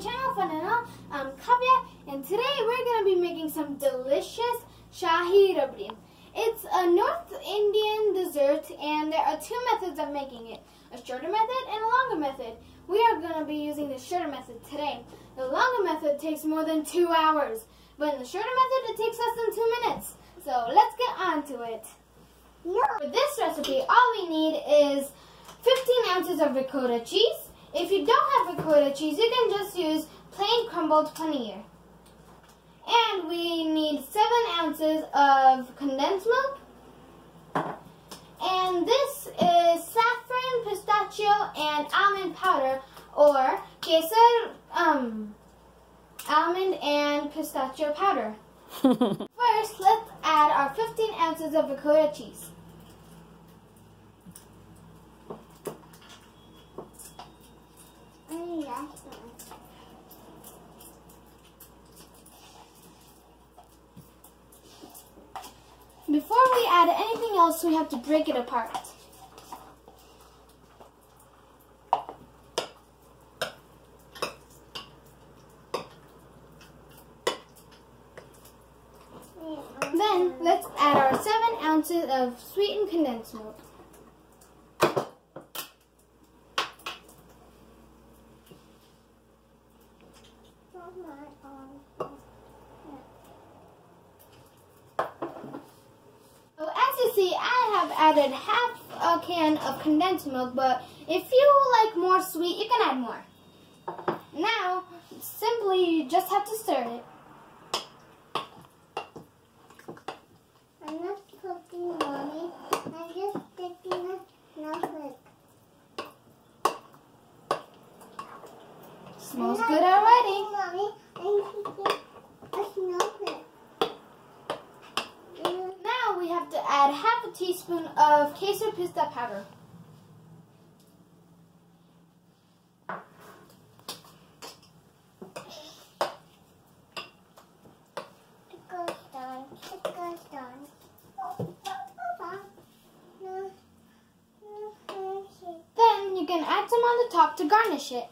channel, Fun and All. I'm Kavya, and today we're going to be making some delicious Shahi Rabri. It's a North Indian dessert, and there are two methods of making it, a shorter method and a longer method. We are going to be using the shorter method today. The longer method takes more than 2 hours, but in the shorter method it takes less than 2 minutes. So let's get on to it. For this recipe, all we need is 15 ounces of ricotta cheese. If you don't have ricotta cheese, you can just use plain crumbled paneer. And we need 7 ounces of condensed milk. And this is saffron, pistachio, and almond powder, or kesar, almond and pistachio powder. First, let's add our 15 ounces of ricotta cheese. Before we add anything else, we have to break it apart. Then, let's add our 7 ounces of sweetened condensed milk. So as you see, I have added half a can of condensed milk, but if you like more sweet, you can add more. Now, simply you just have to stir it. I'm not cooking, Mommy. I'm just sticking a snowflake. Smells good already. Mommy, I'm cooking a snowflake. Now we have to add half a teaspoon of kesar pista powder. Then you can add some on the top to garnish it.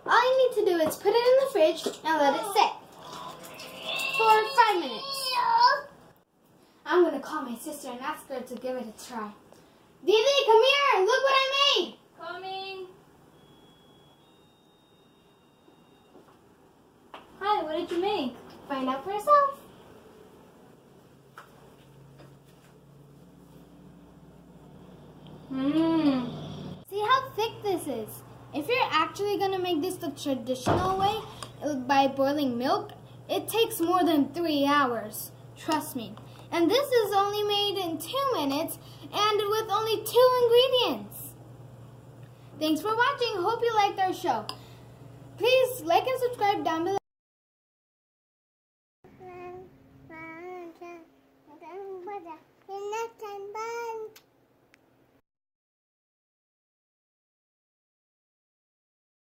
All you need to do is put it in the fridge and let it sit for 5 minutes. I'm going to call my sister and ask her to give it a try. Didi, come here! Look what I made! Coming. Hi, what did you make? Find out for yourself. See how thick this is? If you're actually going to make this the traditional way, by boiling milk, it takes more than 3 hours. Trust me. And this is only made in 2 minutes and with only 2 ingredients. Thanks for watching. Hope you liked our show. Please like and subscribe down below.